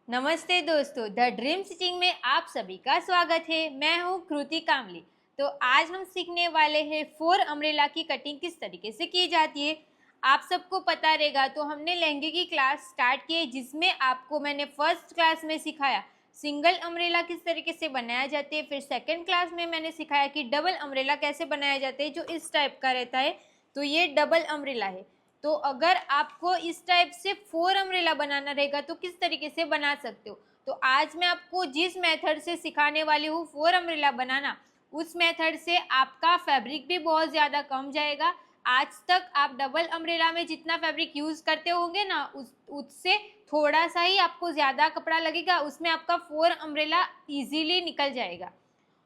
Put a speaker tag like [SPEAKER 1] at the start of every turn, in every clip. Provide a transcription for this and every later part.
[SPEAKER 1] नमस्ते दोस्तों, the dream stitching में आप सभी का स्वागत है। मैं हूँ कृति कामली। तो आज हम सीखने वाले हैं 4 अम्ब्रेला की कटिंग किस तरीके से की जाती है। आप सबको पता रहेगा, तो हमने लहंगे की क्लास स्टार्ट की है जिसमें आपको मैंने फर्स्ट क्लास में सिखाया सिंगल अम्ब्रेला किस तरीके से बनाया जाते हैं। फिर सेकंड क्लास में मैंने सिखाया कि डबल अम्ब्रेला कैसे बनाया जाते हैं, जो इस टाइप का रहता है। तो ये डबल अम्ब्रेला है। तो अगर आपको इस टाइप से 4 अम्ब्रेला बनाना रहेगा तो किस तरीके से बना सकते हो। तो आज मैं आपको जिस मेथड से सिखाने वाली हूँ 4 अम्ब्रेला बनाना, उस मेथड से आपका फैब्रिक भी बहुत ज़्यादा कम जाएगा। आज तक आप डबल अम्ब्रेला में जितना फैब्रिक यूज़ करते होंगे ना, उससे थोड़ा सा ही आपको ज़्यादा कपड़ा लगेगा, उसमें आपका 4 अम्ब्रेला ईजीली निकल जाएगा।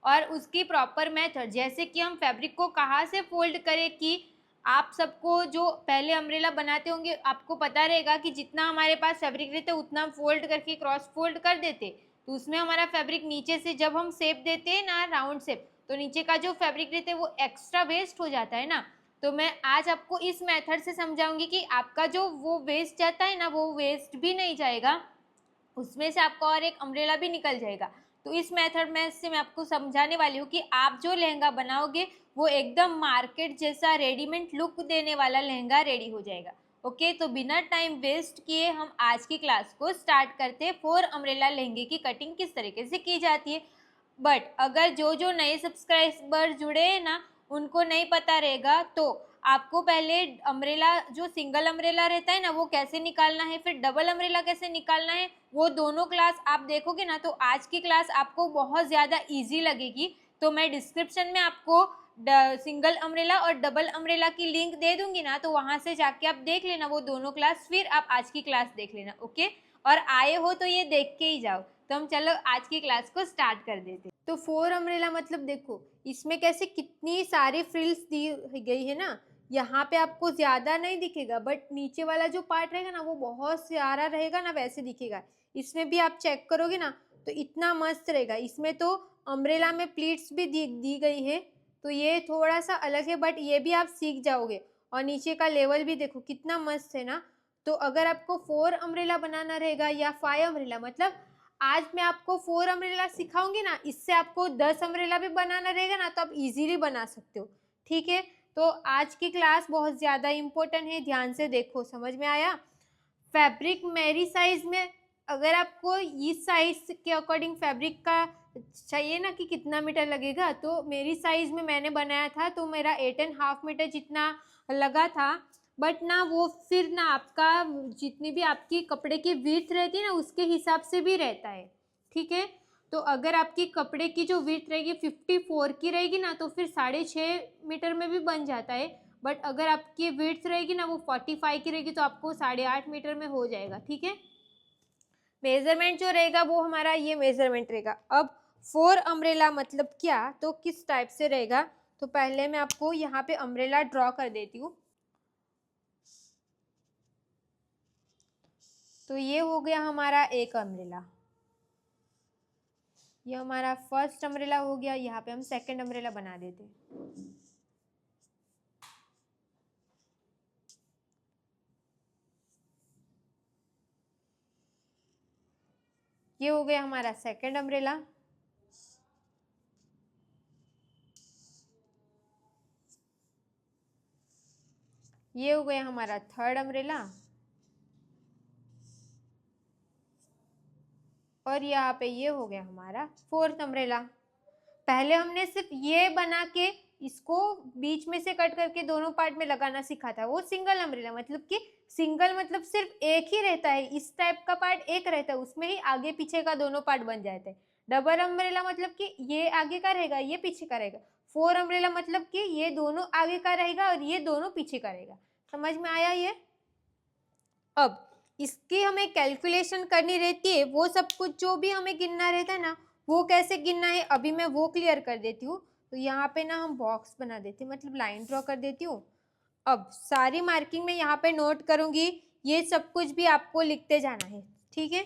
[SPEAKER 1] और उसकी प्रॉपर मेथड, जैसे कि हम फैब्रिक को कहाँ से फोल्ड करें, कि आप सबको जो पहले अम्ब्रेला बनाते होंगे आपको पता रहेगा कि जितना हमारे पास फैब्रिक रहते उतना हम फोल्ड करके क्रॉस फोल्ड कर देते, तो उसमें हमारा फैब्रिक नीचे से जब हम शेप देते हैं ना, राउंड शेप, तो नीचे का जो फैब्रिक रहता है वो एक्स्ट्रा वेस्ट हो जाता है ना। तो मैं आज आपको इस मेथड से समझाऊंगी कि आपका जो वो वेस्ट जाता है ना, वो वेस्ट भी नहीं जाएगा, उसमें से आपका और एक अम्ब्रेला भी निकल जाएगा। तो इस मेथड में से मैं आपको समझाने वाली हूँ कि आप जो लहंगा बनाओगे वो एकदम मार्केट जैसा रेडीमेड लुक देने वाला लहंगा रेडी हो जाएगा। ओके, तो बिना टाइम वेस्ट किए हम आज की क्लास को स्टार्ट करते हैं। 4 अम्ब्रेला लहंगे की कटिंग किस तरीके से की जाती है। बट अगर जो नए सब्सक्राइबर जुड़े हैं ना, उनको नहीं पता रहेगा, तो आपको पहले अम्ब्रेला, जो सिंगल अम्ब्रेला रहता है ना, वो कैसे निकालना है, फिर डबल अम्ब्रेला कैसे निकालना है, वो दोनों क्लास आप देखोगे ना, तो आज की क्लास आपको बहुत ज़्यादा इजी लगेगी। तो मैं डिस्क्रिप्शन में आपको सिंगल अम्ब्रेला और डबल अम्ब्रेला की लिंक दे दूंगी ना, तो वहाँ से जाके आप देख लेना वो दोनों क्लास, फिर आप आज की क्लास देख लेना। ओके, और आए हो तो ये देख के ही जाओ। तो हम चलो आज की क्लास को स्टार्ट कर देते। तो 4 अम्ब्रेला मतलब देखो, इसमें कैसे कितनी सारी फ्रिल्स दी गई है ना। यहाँ पे आपको ज़्यादा नहीं दिखेगा, बट नीचे वाला जो पार्ट रहेगा ना वो बहुत सारा रहेगा ना, वैसे दिखेगा। इसमें भी आप चेक करोगे ना तो इतना मस्त रहेगा। इसमें तो अम्ब्रेला में प्लीट्स भी दी गई है, तो ये थोड़ा सा अलग है, बट ये भी आप सीख जाओगे। और नीचे का लेवल भी देखो कितना मस्त है ना। तो अगर आपको 4 अम्ब्रेला बनाना रहेगा या 5 अम्ब्रेला, मतलब आज मैं आपको 4 अम्ब्रेला सिखाऊंगी ना, इससे आपको 10 अम्ब्रेला भी बनाना रहेगा ना, तो आप इजीली बना सकते हो। ठीक है, तो आज की क्लास बहुत ज़्यादा इम्पोर्टेंट है, ध्यान से देखो। समझ में आया। फैब्रिक मेरी साइज में, अगर आपको इस साइज के अकॉर्डिंग फैब्रिक का चाहिए ना कि कितना मीटर लगेगा, तो मेरी साइज में मैंने बनाया था तो मेरा 8.5 मीटर जितना लगा था। बट ना वो फिर ना आपका जितनी भी आपकी कपड़े की विड्थ रहती है ना, उसके हिसाब से भी रहता है। ठीक है, तो अगर आपकी कपड़े की जो विड्थ रहेगी 54 की रहेगी ना, तो फिर 6.5 मीटर में भी बन जाता है। बट अगर आपकी विड्थ रहेगी ना वो 45 की रहेगी, तो आपको 8.5 मीटर में हो जाएगा। ठीक है, मेजरमेंट जो रहेगा वो हमारा ये मेजरमेंट रहेगा। अब 4 अम्ब्रेला मतलब क्या, तो किस टाइप से रहेगा, तो पहले मैं आपको यहाँ पे अम्ब्रेला ड्रॉ कर देती हूँ। तो ये हो गया हमारा एक अम्ब्रेला, ये हमारा फर्स्ट अम्ब्रेला हो गया। यहाँ पे हम सेकंड अम्ब्रेला बना देते हैं। ये हो गया हमारा सेकंड अम्ब्रेला। ये हो गया हमारा थर्ड अम्ब्रेला। और यहाँ पे ये हो गया हमारा फोर्थ अम्ब्रेला। पहले हमने सिर्फ ये बना के इसको बीच में से कट करके दोनों पार्ट में लगाना सीखा था, वो सिंगल अम्ब्रेला। मतलब कि सिंगल मतलब सिर्फ एक ही रहता है, इस टाइप का पार्ट एक रहता है, उसमें ही आगे पीछे का दोनों पार्ट बन जाते हैं। डबल अम्ब्रेला मतलब कि ये आगे का रहेगा, ये पीछे का रहेगा। 4 अम्ब्रेला मतलब कि ये दोनों आगे का रहेगा और ये दोनों पीछे का रहेगा। समझ में आया ये। अब इसकी हमें कैलकुलेशन करनी रहती है, वो सब कुछ जो भी हमें गिनना रहता है ना, वो कैसे गिनना है अभी मैं वो क्लियर कर देती हूँ। तो यहाँ पे ना हम बॉक्स बना देते हैं, मतलब लाइन ड्रॉ कर देती हूँ। अब सारी मार्किंग में यहाँ पे नोट करूँगी, ये सब कुछ भी आपको लिखते जाना है। ठीक है,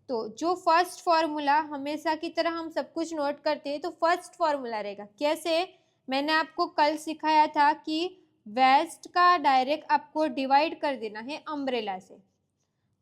[SPEAKER 1] तो जो फर्स्ट फॉर्मूला हमेशा की तरह हम सब कुछ नोट करते हैं, तो फर्स्ट फॉर्मूला रहेगा कैसे, मैंने आपको कल सिखाया था कि वेस्ट का डायरेक्ट आपको डिवाइड कर देना है अम्ब्रेला से।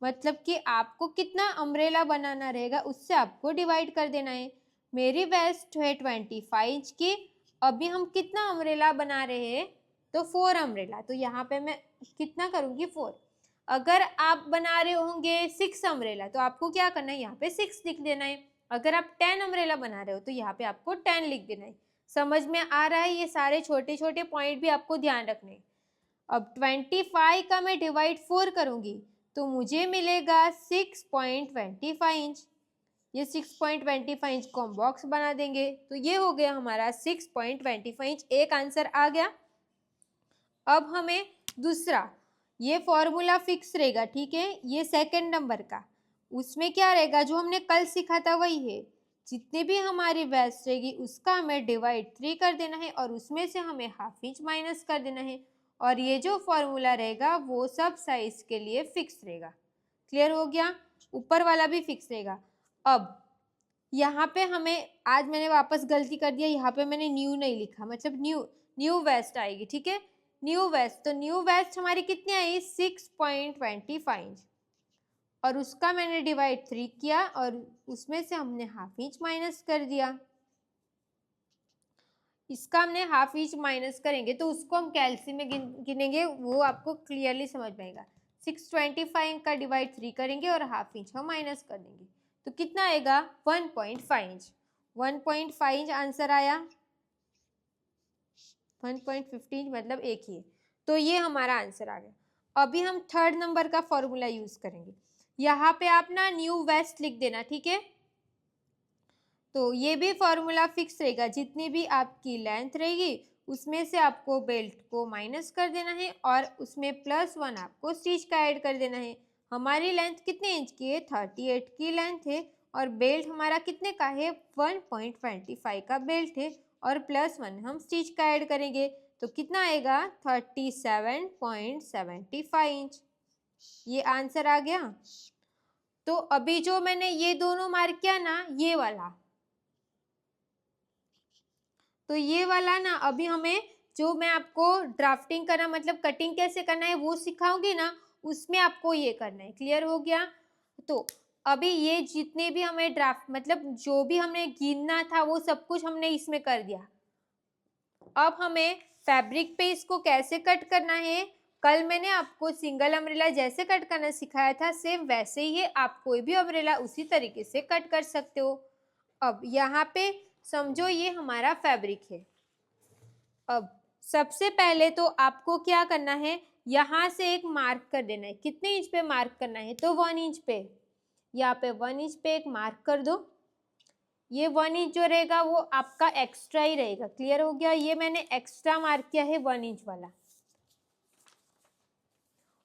[SPEAKER 1] मतलब कि आपको कितना अम्ब्रेला बनाना रहेगा उससे आपको डिवाइड कर देना है। मेरी वेस्ट है 25 इंच की, अभी हम कितना अम्ब्रेला बना रहे हैं, तो 4 अम्ब्रेला। तो यहाँ पे मैं कितना करूँगी 4। अगर आप बना रहे होंगे 6 अम्ब्रेला तो आपको क्या करना है, यहाँ पे 6 लिख देना है। अगर आप 10 अम्ब्रेला बना रहे हो तो यहाँ पे आपको 10 लिख देना है। समझ में आ रहा है? ये सारे छोटे छोटे पॉइंट भी आपको ध्यान रखने हैं। अब 25 का मैं डिवाइड 4 करूँगी तो मुझे मिलेगा 6.25 इंच। ये 6.25 इंच को हम बॉक्स बना देंगे, तो ये हो गया हमारा 6.25 इंच। एक आंसर आ गया। अब हमें दूसरा, ये फॉर्मूला फिक्स रहेगा, ठीक है, ये सेकंड नंबर का। उसमें क्या रहेगा, जो हमने कल सीखा था वही है। जितनी भी हमारी वेस्ट रहेगी उसका हमें डिवाइड 3 कर देना है और उसमें से हमें हाफ इंच माइनस कर देना है। और ये जो फॉर्मूला रहेगा वो सब साइज के लिए फिक्स रहेगा। क्लियर हो गया? ऊपर वाला भी फिक्स रहेगा। अब यहाँ पे हमें, आज मैंने वापस गलती कर दिया, यहाँ पे मैंने न्यू नहीं लिखा, मतलब न्यू वेस्ट आएगी, ठीक है, न्यू वेस्ट। तो न्यू वेस्ट हमारी कितनी आई, 6.25 इंच, और उसका मैंने डिवाइड 3 किया और उसमें से हमने हाफ इंच माइनस कर दिया। इसका हमने हाफ इंच माइनस करेंगे तो उसको हम कैलसी में गिनेंगे, वो आपको क्लियरली समझ में आएगा। 625 का डिवाइड 3 करेंगे और हाफ इंच हम माइनस कर देंगे, तो कितना आएगा, 1.5 इंच। 1.5 इंच आंसर आया। 1.15 इंच मतलब एक ही है। तो ये हमारा आंसर आ गया। अभी हम थर्ड नंबर का फॉर्मूला यूज करेंगे। यहाँ पे आप ना न्यू वेस्ट लिख देना, ठीक है। तो ये भी फॉर्मूला फिक्स रहेगा, जितनी भी आपकी लेंथ रहेगी उसमें से आपको बेल्ट को माइनस कर देना है और उसमें +1 आपको स्टिच का ऐड कर देना है। हमारी लेंथ कितने इंच की है, 38 की लेंथ है, और बेल्ट हमारा कितने का है, 1.25 का बेल्ट है, और +1 हम स्टिच का ऐड करेंगे तो कितना आएगा, 37.75 इंच। ये आंसर आ गया। तो अभी जो मैंने ये दोनों मार्क किया ना, ये वाला, तो ये वाला ना, अभी हमें जो मैं आपको ड्राफ्टिंग करना, मतलब कटिंग कैसे करना है वो सिखाऊंगी ना, उसमें आपको ये करना है। क्लियर हो गया? तो अभी ये जितने भी हमें ड्राफ्ट, मतलब जो भी हमने गिनना था वो सब कुछ हमने इसमें कर दिया। अब हमें फैब्रिक पे इसको कैसे कट करना है, कल मैंने आपको सिंगल अम्ब्रेला जैसे कट करना सिखाया था, सेम वैसे ही है। आप कोई भी अम्ब्रेला उसी तरीके से कट कर सकते हो। अब यहाँ पे समझो ये हमारा फैब्रिक है। अब सबसे पहले तो आपको क्या करना है, यहाँ से एक मार्क कर देना है। कितने इंच पे मार्क करना है, तो 1 इंच पे। यहाँ पे 1 इंच पे एक मार्क कर दो। ये 1 इंच जो रहेगा वो आपका एक्स्ट्रा ही रहेगा। क्लियर हो गया? ये मैंने एक्स्ट्रा मार्क किया है 1 इंच वाला,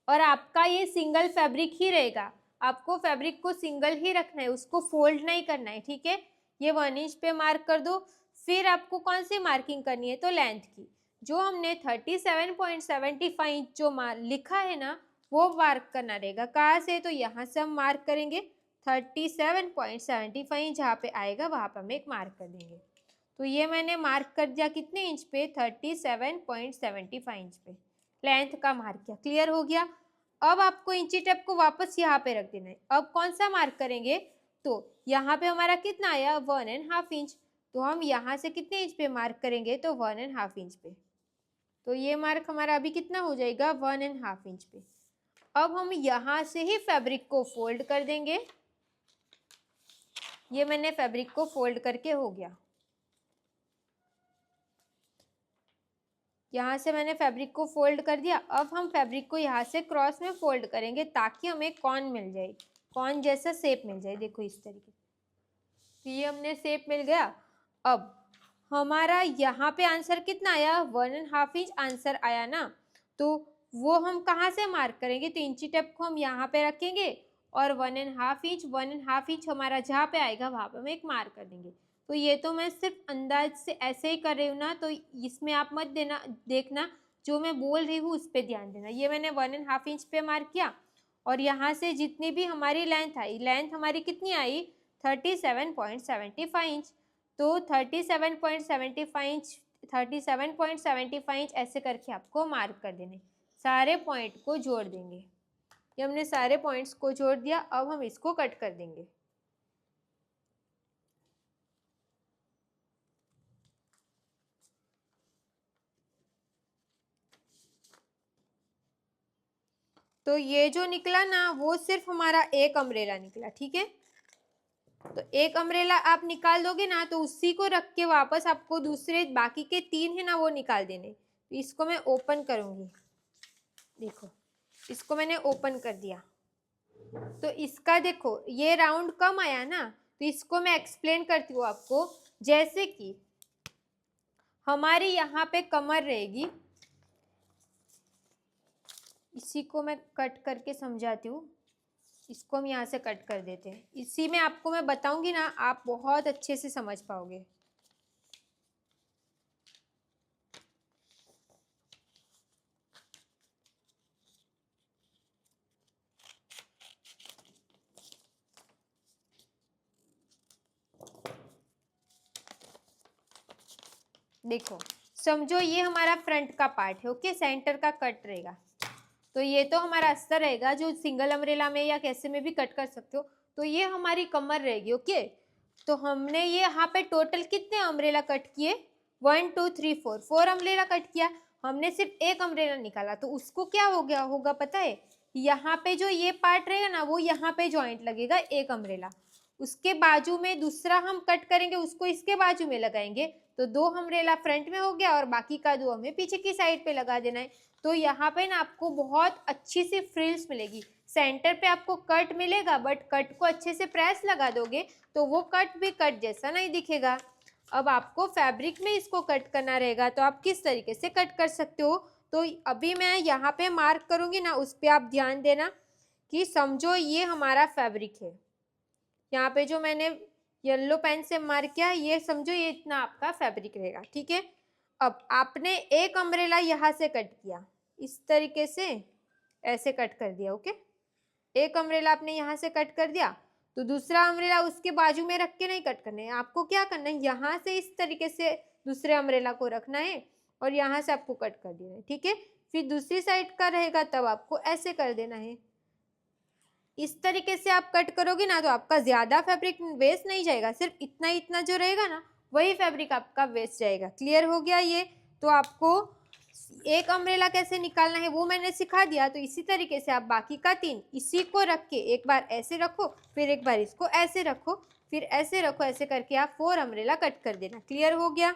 [SPEAKER 1] और आपका ये सिंगल फैब्रिक ही रहेगा। आपको फैब्रिक को सिंगल ही रखना है, उसको फोल्ड नहीं करना है, ठीक है। ये 1 इंच पे मार्क कर दो। फिर आपको कौन सी मार्किंग करनी है, तो लेंथ की। जो हमने 37.75 इंच जो लिखा है ना, वो मार्क करना रहेगा। कहाँ से, तो यहाँ से हम मार्क करेंगे 37.75 इंच, जहाँ पे आएगा वहाँ पे हम एक मार्क कर देंगे। तो ये मैंने मार्क कर दिया कितने इंच पे, 37.75 इंच पे लेंथ का मार्क किया। क्लियर हो गया? अब आपको इंची टेप को वापस यहाँ पे रख देना है। अब कौन सा मार्क करेंगे, तो यहाँ पे हमारा कितना आया, 1.5 इंच। तो हम यहाँ से कितने इंच पे मार्क करेंगे, तो 1.5 इंच पे। तो ये मार्क हमारा अभी कितना हो जाएगा, 1.5 इंच पे। अब हम यहाँ से ही फैब्रिक को फोल्ड कर देंगे। ये मैंने फैब्रिक को फोल्ड करके हो गया। यहाँ से मैंने फैब्रिक को फोल्ड कर दिया। अब हम फैब्रिक को यहाँ से क्रॉस में फोल्ड करेंगे ताकि हमें कॉर्न मिल जाए, कॉर्न जैसा शेप मिल जाए। देखो इस तरीके, तो ये हमने शेप मिल गया। अब हमारा यहाँ पे आंसर कितना आया, 1.5 इंच आंसर आया ना। तो वो हम कहाँ से मार्क करेंगे, तो इंची टेप को हम यहाँ पे रखेंगे और 1.5 इंच हमारा जहाँ पे आएगा वहाँ पे हम एक मार्क कर देंगे। तो ये तो मैं सिर्फ अंदाज से ऐसे ही कर रही हूँ ना, तो इसमें आप मत देना, देखना, जो मैं बोल रही हूँ उस पर ध्यान देना। ये मैंने 1.5 इंच पे मार्क किया, और यहाँ से जितनी भी हमारी लेंथ आई, लेंथ हमारी कितनी आई, 37.75 इंच। तो 37.75 इंच ऐसे करके आपको मार्क कर देने, सारे पॉइंट को जोड़ देंगे। ये हमने सारे पॉइंट्स को जोड़ दिया। अब हम इसको कट कर देंगे। तो ये जो निकला ना वो सिर्फ हमारा एक अम्ब्रेला निकला, ठीक है। तो एक अम्ब्रेला आप निकाल दोगे ना तो उसी को रख के वापस आपको दूसरे बाकी के 3 है ना वो निकाल देने। तो इसको मैं ओपन करूंगी, देखो इसको मैंने ओपन कर दिया। तो इसका देखो ये राउंड कम आया ना, तो इसको मैं एक्सप्लेन करती हूँ आपको। जैसे कि हमारी यहाँ पे कमर रहेगी, इसी को मैं कट करके समझाती हूँ। इसको हम यहाँ से कट कर देते हैं। इसी में आपको मैं बताऊंगी ना, आप बहुत अच्छे से समझ पाओगे। देखो समझो ये हमारा फ्रंट का पार्ट है, ओके, सेंटर का कट रहेगा। तो ये तो हमारा अस्तर रहेगा जो सिंगल अम्ब्रेला में या कैसे में भी कट कर सकते हो। तो ये हमारी कमर रहेगी, ओके। तो हमने ये यहाँ पे टोटल कितने अम्ब्रेला कट किए, 1 2 3 4, 4 अम्ब्रेला कट किया। हमने सिर्फ एक अम्ब्रेला निकाला, तो उसको क्या हो गया होगा पता है, यहाँ पे जो ये पार्ट रहेगा ना वो यहाँ पे ज्वाइंट लगेगा एक अम्ब्रेला। उसके बाजू में दूसरा हम कट करेंगे, उसको इसके बाजू में लगाएंगे। तो 2 अम्ब्रेला फ्रंट में हो गया और बाकी का 2 हमें पीछे की साइड पे लगा देना है। तो यहाँ पे ना आपको बहुत अच्छी सी फ्रिल्स मिलेगी। सेंटर पे आपको कट मिलेगा, बट कट को अच्छे से प्रेस लगा दोगे तो वो कट भी कट जैसा नहीं दिखेगा। अब आपको फैब्रिक में इसको कट करना रहेगा, तो आप किस तरीके से कट कर सकते हो। तो अभी मैं यहाँ पे मार्क करूँगी ना, उस पर आप ध्यान देना कि समझो ये हमारा फैब्रिक है। यहाँ पे जो मैंने येलो पेन से मार्क किया, ये समझो ये इतना आपका फैब्रिक रहेगा, ठीक है। अब आपने एक अम्ब्रेला यहाँ से कट किया, इस तरीके से ऐसे कट कर दिया, ओके। एक अम्ब्रेला आपने यहाँ से कट कर दिया, तो दूसरा अम्ब्रेला उसके बाजू में रख के नहीं कट करना है, आपको क्या करना है, यहाँ से इस तरीके से दूसरे अम्ब्रेला को रखना है और यहाँ से आपको कट कर देना है, ठीक है। फिर दूसरी साइड का रहेगा तब आपको ऐसे कर देना है। इस तरीके से आप कट करोगे ना तो आपका ज्यादा फैब्रिक वेस्ट नहीं जाएगा, सिर्फ इतना इतना जो रहेगा ना वही फैब्रिक आपका वेस्ट जाएगा। क्लियर हो गया ये। तो आपको एक अम्ब्रेला कैसे निकालना है वो मैंने सिखा दिया। तो इसी तरीके से आप बाकी का 3 इसी को रख के एक बार ऐसे रखो, फिर एक बार इसको ऐसे रखो, फिर ऐसे रखो, ऐसे करके आप 4 अम्ब्रेला कट कर देना। क्लियर हो गया।